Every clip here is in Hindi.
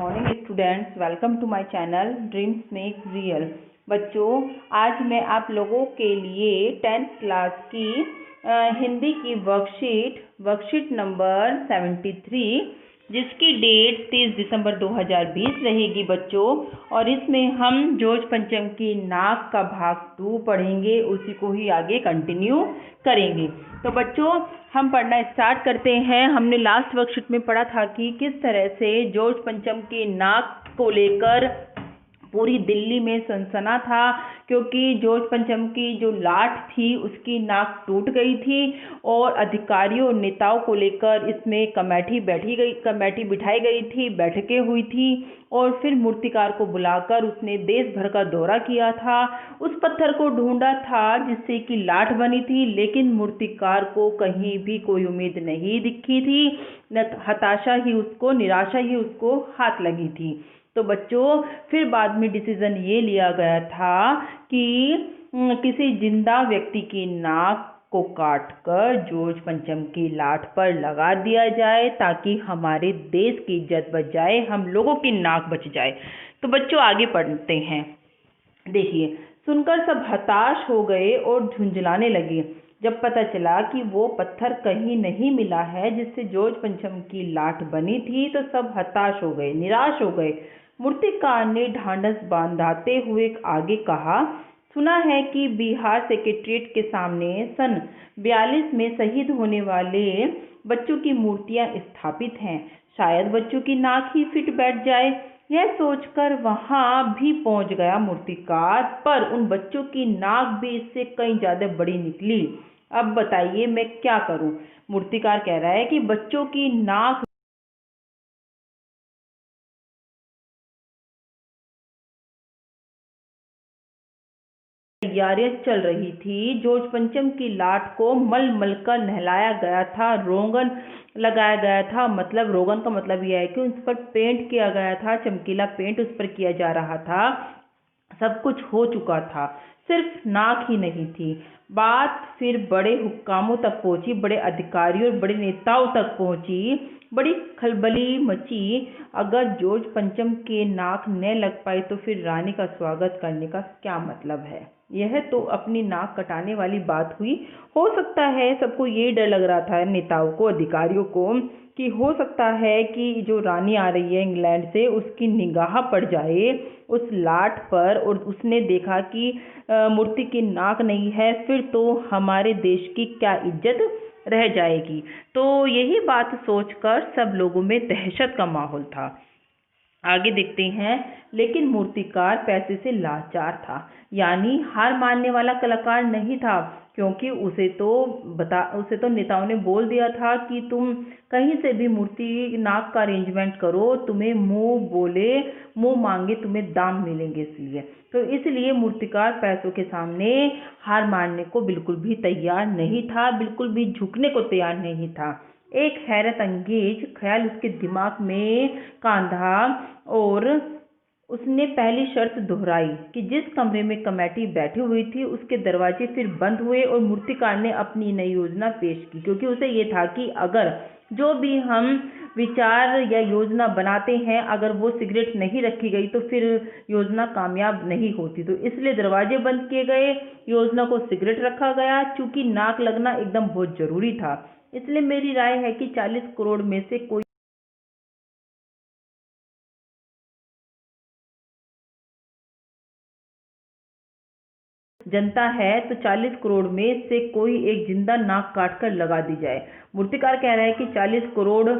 Morning students, welcome to my channel dreams make real. बच्चों, आज मैं आप लोगों के लिए 10th क्लास की हिंदी की वर्कशीट नंबर 73 जिसकी डेट 30 दिसंबर 2020 रहेगी बच्चों। और इसमें हम जोज पंचम की नाक का भाग 2 पढ़ेंगे, उसी को ही आगे कंटिन्यू करेंगे। तो बच्चों, हम पढ़ना स्टार्ट करते हैं। हमने लास्ट वर्कशीट में पढ़ा था कि किस तरह से जोज पंचम की नाक को लेकर पूरी दिल्ली में सनसना था, क्योंकि जोज पंचम की जो लाट थी उसकी नाक टूट गई थी और अधिकारियों नेताओं को लेकर इसमें कमेटी बिठाई गई थी, बैठकें हुई थी और फिर मूर्तिकार को बुलाकर उसने देश भर का दौरा किया था। उस पत्थर को ढूंढा था जिससे कि लाट बनी थी, लेकिन मूर्तिकार को कहीं भी कोई उम्मीद नहीं दिखी थी। निराशा ही उसको हाथ लगी थी। तो बच्चों, फिर बाद में डिसीजन ये लिया गया था कि किसी जिंदा व्यक्ति की नाक को काटकर जोज पंचम की लाट पर लगा दिया जाए, ताकि हमारे देश की इज्जत बच जाए, हम लोगों की नाक बच जाए। तो बच्चों, आगे पढ़ते हैं। देखिए, सुनकर सब हताश हो गए और झुंझलाने लगे जब पता चला कि वो पत्थर कहीं नहीं मिला है जिससे जोज पंचम की लाट बनी थी। तो सब हताश हो गए, निराश हो गए। मूर्तिकार ने ढांढस बांधाते हुए आगे कहा, सुना है कि बिहार सेक्रेटेरिएट के सामने सन 42 में शहीद होने वाले बच्चों की मूर्तियां स्थापित हैं। शायद बच्चों की नाक ही फिट बैठ जाए। यह सोचकर वहां भी पहुंच गया मूर्तिकार, पर उन बच्चों की नाक भी इससे कहीं ज्यादा बड़ी निकली। अब बताइए मैं क्या करूं? मूर्तिकार कह रहा है कि बच्चों की नाक तैयारियां चल रही थी। जोज पंचम की लाट को मल मल कर नहलाया गया था, रोगन लगाया गया था। मतलब रोगन का मतलब यह है कि उस पर पेंट किया गया था, चमकीला पेंट उस पर किया जा रहा था। सब कुछ हो चुका था, सिर्फ नाक ही नहीं थी। बात फिर बड़े हुक्कामों तक पहुंची, बड़े अधिकारियों और बड़े नेताओं तक पहुंची। बड़ी खलबली मची। अगर जोज पंचम के नाक न लग पाई तो फिर रानी का स्वागत करने का क्या मतलब है? यह तो अपनी नाक कटाने वाली बात हुई। हो सकता है सबको ये डर लग रहा था, नेताओं को, अधिकारियों को, कि हो सकता है कि जो रानी आ रही है इंग्लैंड से, उसकी निगाह पड़ जाए उस लाट पर और उसने देखा कि मूर्ति की नाक नहीं है, फिर तो हमारे देश की क्या इज्जत रह जाएगी। तो यही बात सोचकर सब लोगों में दहशत का माहौल था। आगे देखते हैं। लेकिन मूर्तिकार पैसे से लाचार था, यानी हार मानने वाला कलाकार नहीं था, क्योंकि उसे तो नेताओं ने बोल दिया था कि तुम कहीं से भी मूर्ति नाक का अरेंजमेंट करो, तुम्हें मुंह मांगे तुम्हें दाम मिलेंगे। इसलिए मूर्तिकार पैसों के सामने हार मानने को बिल्कुल भी तैयार नहीं था, बिल्कुल भी झुकने को तैयार नहीं था। एक हैरत अंगेज ख्याल उसके दिमाग में कांधा और उसने पहली शर्त दोहराई कि जिस कमरे में कमेटी बैठी हुई थी उसके दरवाजे फिर बंद हुए और मूर्तिकार ने अपनी नई योजना पेश की, क्योंकि उसे ये था कि अगर जो भी हम विचार या योजना बनाते हैं, अगर वो सिगरेट नहीं रखी गई तो फिर योजना कामयाब नहीं होती। तो इसलिए दरवाजे बंद किए गए, योजना को सिगरेट रखा गया। चूंकि नाक लगना एकदम बहुत जरूरी था, इसलिए मेरी राय है कि 40 करोड़ में से कोई जनता है तो 40 करोड़ में से कोई एक जिंदा नाक काट कर लगा दी जाए। मूर्तिकार कह रहा है कि 40 करोड़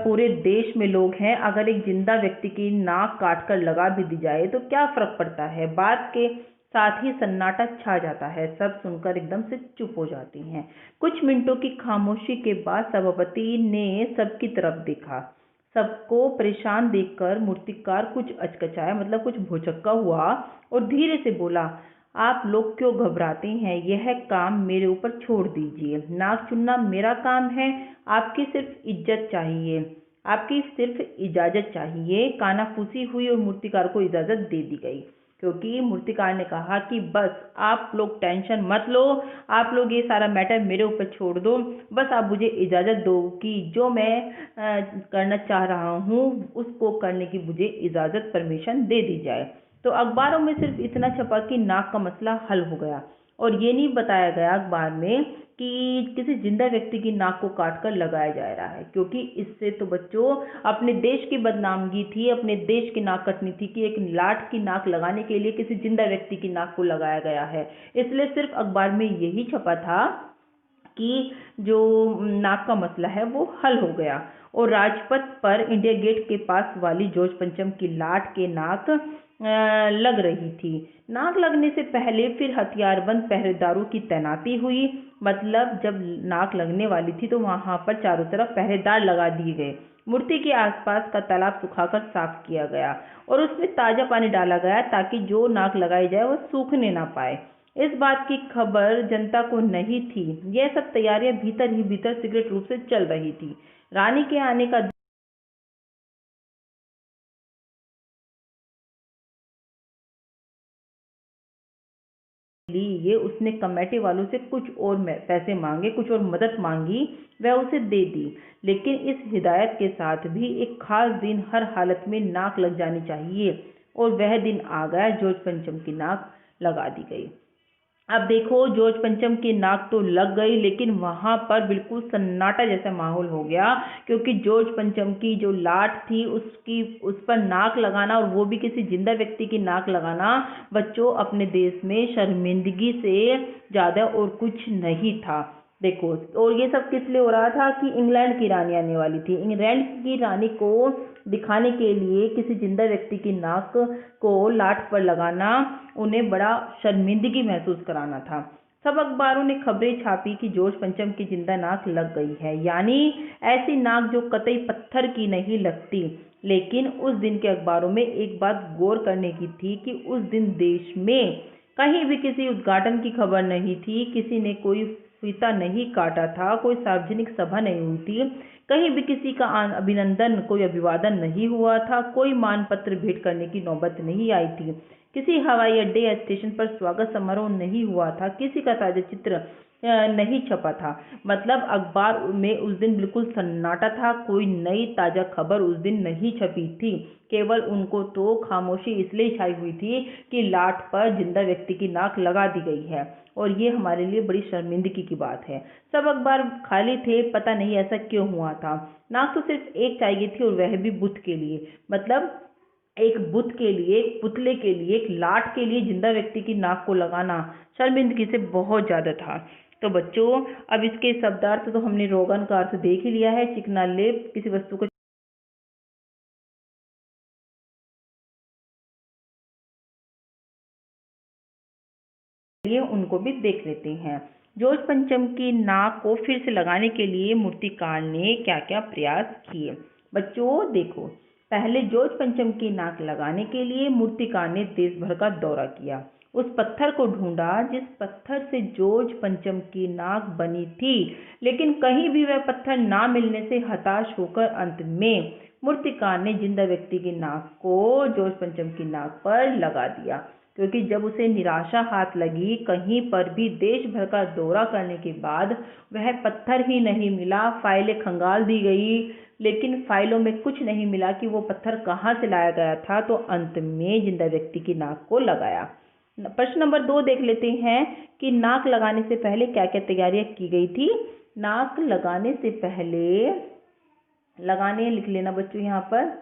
पूरे देश में लोग हैं, अगर एक जिंदा व्यक्ति की नाक काट कर लगा भी दी जाए तो क्या फर्क पड़ता है? बात के साथ ही सन्नाटा छा जाता है, सब सुनकर एकदम से चुप हो जाती हैं। कुछ मिनटों की खामोशी के बाद सभापति ने सबकी तरफ देखा। सबको परेशान देखकर मूर्तिकार कुछ अचकचाया, मतलब कुछ भौचक्का हुआ और धीरे से बोला, आप लोग क्यों घबराते हैं? यह काम मेरे ऊपर छोड़ दीजिए। नाक चुनना मेरा काम है, आपकी सिर्फ इजाजत चाहिए। कानाफूसी हुई और मूर्तिकार को इजाजत दे दी गई। क्योंकि मूर्तिकार ने कहा कि बस आप लोग टेंशन मत लो, आप लोग ये सारा मैटर मेरे ऊपर छोड़ दो, बस आप मुझे इजाज़त दो कि जो मैं करना चाह रहा हूँ उसको करने की मुझे इजाज़त परमिशन दे दी जाए। तो अखबारों में सिर्फ इतना छपा कि नाक का मसला हल हो गया, और ये नहीं बताया गया अखबार में कि किसी जिंदा व्यक्ति की नाक को काट कर लगाया जा रहा है, क्योंकि इससे तो बच्चों अपने देश की बदनामगी थी, अपने देश की नाक कटनी थी कि एक लाट की नाक लगाने के लिए किसी जिंदा व्यक्ति की नाक को लगाया गया है। इसलिए सिर्फ अखबार में यही छपा था कि जो नाक का मसला है वो हल हो गया, और राजपथ पर इंडिया गेट के पास वाली जॉर्ज पंचम की लाट के नाक लग रही थी। नाक लगने से पहले फिर हथियारबंद पहरेदारों की तैनाती हुई। मतलब जब नाक लगने वाली थी तो वहां पर चारों तरफ पहरेदार लगा दिए गए। मूर्ति के आसपास का तालाब सुखाकर साफ किया गया और उसमें ताजा पानी डाला गया ताकि जो नाक लगाई जाए वह सूखने ना पाए। इस बात की खबर जनता को नहीं थी। यह सब तैयारियां भीतर ही भीतर सीक्रेट रूप से चल रही थी। रानी के आने का लिए उसने कमेटी वालों से कुछ और पैसे मांगे, कुछ और मदद मांगी, वह उसे दे दी। लेकिन इस हिदायत के साथ भी एक खास दिन हर हालत में नाक लग जानी चाहिए, और वह दिन आ गया। जॉर्ज पंचम की नाक लगा दी गई। अब देखो, जॉर्ज पंचम की नाक तो लग गई, लेकिन वहां पर बिल्कुल सन्नाटा जैसा माहौल हो गया, क्योंकि जॉर्ज पंचम की जो लाट थी उसकी उस पर नाक लगाना, और वो भी किसी जिंदा व्यक्ति की नाक लगाना, बच्चों अपने देश में शर्मिंदगी से ज्यादा और कुछ नहीं था। देखो, और ये सब किस लिए हो रहा था कि इंग्लैंड की रानी आने वाली थी। इंग्लैंड की रानी को दिखाने के लिए किसी जिंदा व्यक्ति की नाक को लाट पर लगाना उन्हें बड़ा शर्मिंदगी महसूस कराना था। सब अखबारों ने खबरें छापी कि जॉर्ज पंचम की जिंदा नाक लग गई है, यानी ऐसी नाक जो कतई पत्थर की नहीं लगती। लेकिन उस दिन के अखबारों में एक बात गौर करने की थी कि उस दिन देश में कहीं भी किसी उद्घाटन की खबर नहीं थी, किसी ने कोई फीता नहीं काटा था, कोई सार्वजनिक सभा नहीं हुई थी, कहीं भी किसी का अभिनंदन, कोई अभिवादन नहीं हुआ था, कोई मानपत्र भेंट करने की नौबत नहीं आई थी, किसी हवाई अड्डे या स्टेशन पर स्वागत समारोह नहीं हुआ था, किसी का ताजा चित्र नहीं छपा था। मतलब अखबार में उस दिन बिल्कुल सन्नाटा था, कोई नई ताजा खबर उस दिन नहीं छपी थी। केवल उनको तो खामोशी इसलिए छाई हुई थी कि लाट पर जिंदा व्यक्ति की नाक लगा दी गई है, और ये हमारे लिए बड़ी शर्मिंदगी की बात है। सब अखबार खाली थे, पता नहीं ऐसा क्यों हुआ था। नाक तो सिर्फ एक चाहिए थी, और वह भी बुत के लिए। मतलब एक बुत के लिए, एक पुतले के लिए, एक लाट के लिए जिंदा व्यक्ति की नाक को लगाना शर्मिंदगी से बहुत ज्यादा था। तो बच्चों, अब इसके शब्दार्थ तो हमने रोगन का अर्थ देख ही लिया है। चिकना लेप किसी वस्तु को लिए उनको भी देख लेते हैं। जॉर्ज पंचम की नाक को फिर से लगाने के लिए मूर्तिकार ने क्या क्या प्रयास किए। बच्चों देखो, पहले जॉर्ज पंचम की नाक लगाने के लिए मूर्तिकार ने देश भर का दौरा किया। उस पत्थर को ढूंढा जिस पत्थर से जॉर्ज पंचम की नाक बनी थी, लेकिन कहीं भी वह पत्थर ना मिलने से हताश होकर अंत में मूर्तिकार ने जिंदा व्यक्ति की नाक को जॉर्ज पंचम की नाक पर लगा दिया। क्योंकि जब उसे निराशा हाथ लगी, कहीं पर भी देश भर का दौरा करने के बाद वह पत्थर ही नहीं मिला। फाइलें खंगाल दी गई, लेकिन फाइलों में कुछ नहीं मिला कि वो पत्थर कहाँ से लाया गया था। तो अंत में जिंदा व्यक्ति की नाक को लगाया। प्रश्न नंबर 2 देख लेते हैं कि नाक लगाने से पहले क्या क्या तैयारियां की गई थी। नाक लगाने से पहले, लगाने लिख लेना बच्चों यहाँ पर,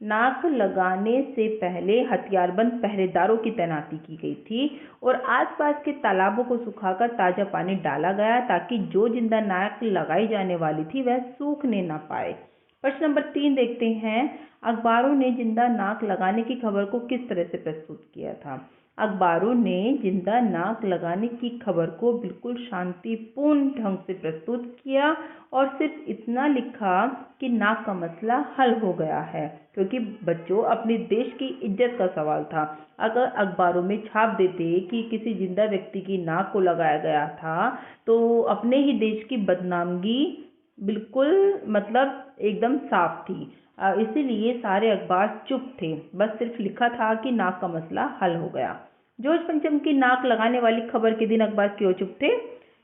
नाक लगाने से पहले हथियारबंद पहरेदारों की तैनाती की गई थी, और आसपास के तालाबों को सुखाकर ताजा पानी डाला गया ताकि जो जिंदा नाक लगाई जाने वाली थी वह सूखने ना पाए। प्रश्न नंबर 3 देखते हैं, अखबारों ने जिंदा नाक लगाने की खबर को किस तरह से प्रस्तुत किया था। अखबारों ने जिंदा नाक लगाने की खबर को बिल्कुल शांतिपूर्ण ढंग से प्रस्तुत किया, और सिर्फ इतना लिखा कि नाक का मसला हल हो गया है। क्योंकि बच्चों, अपने देश की इज्जत का सवाल था। अगर अखबारों में छाप देते कि किसी जिंदा व्यक्ति की नाक को लगाया गया था, तो अपने ही देश की बदनामगी बिल्कुल मतलब एकदम साफ थी। इसीलिए सारे अखबार चुप थे, बस सिर्फ लिखा था कि नाक का मसला हल हो गया। जॉर्ज पंचम की नाक लगाने वाली खबर के दिन अखबार क्यों चुप थे?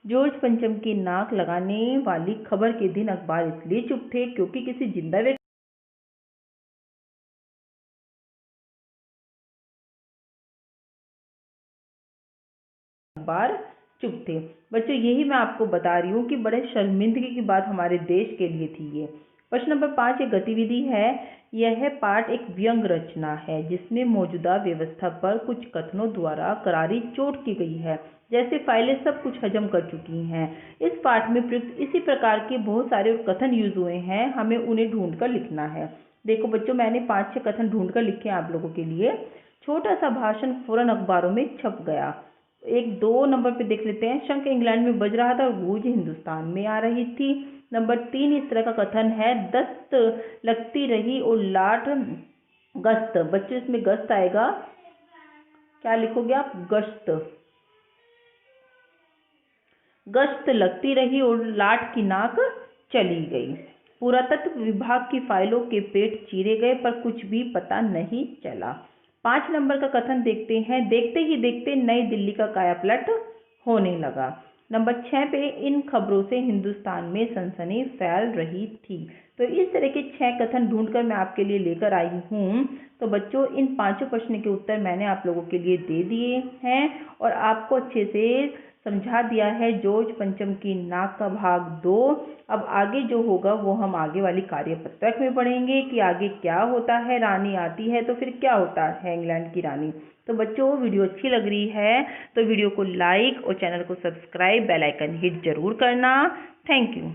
जॉर्ज पंचम की नाक लगाने वाली खबर के दिन अखबार इसलिए चुप थे क्योंकि किसी जिंदा व्यक्ति अखबार चुप थे। बच्चों, यही मैं आपको बता रही हूँ कि बड़े शर्मिंदगी की बात हमारे देश के लिए थी ये। प्रश्न नंबर 5 एक गतिविधि है। यह पाठ एक व्यंग रचना है जिसमें मौजूदा व्यवस्था पर कुछ कथनों द्वारा करारी चोट की गई है, जैसे फाइलें सब कुछ हजम कर चुकी हैं। इस पाठ में प्रयुक्त इसी प्रकार के बहुत सारे कथन यूज हुए हैं, हमें उन्हें ढूंढ कर लिखना है। देखो बच्चों, मैंने 5-6 कथन ढूंढ कर लिखे हैं आप लोगों के लिए। छोटा सा भाषण फौरन अखबारों में छप गया। 1-2 नंबर पे देख लेते हैं। शंख इंग्लैंड में बज रहा था और गूंज हिंदुस्तान में आ रही थी। नंबर 3 इस तरह का कथन है, दस्त लगती रही और लाठ गश्त। बच्चों, इसमें गश्त आएगा, क्या लिखोगे आप? गश्त। गश्त लगती रही और लाठ की नाक चली गई। पुरातत्व विभाग की फाइलों के पेट चीरे गए पर कुछ भी पता नहीं चला। 5 नंबर का कथन देखते हैं। देखते ही देखते नई दिल्ली का कायापलट होने लगा। नंबर 6 पे इन खबरों से हिंदुस्तान में सनसनी फैल रही थी। तो इस तरह के 6 कथन ढूंढकर मैं आपके लिए लेकर आई हूँ। तो बच्चों, इन 5 प्रश्न के उत्तर मैंने आप लोगों के लिए दे दिए हैं और आपको अच्छे से समझा दिया है जॉर्ज पंचम की नाक का भाग 2। अब आगे जो होगा वो हम आगे वाली कार्यपत्रक में पढ़ेंगे कि आगे क्या होता है। रानी आती है तो फिर क्या होता है इंग्लैंड की रानी। तो बच्चों, वीडियो अच्छी लग रही है तो वीडियो को लाइक और चैनल को सब्सक्राइब, बेल आइकन हिट जरूर करना। Thank you.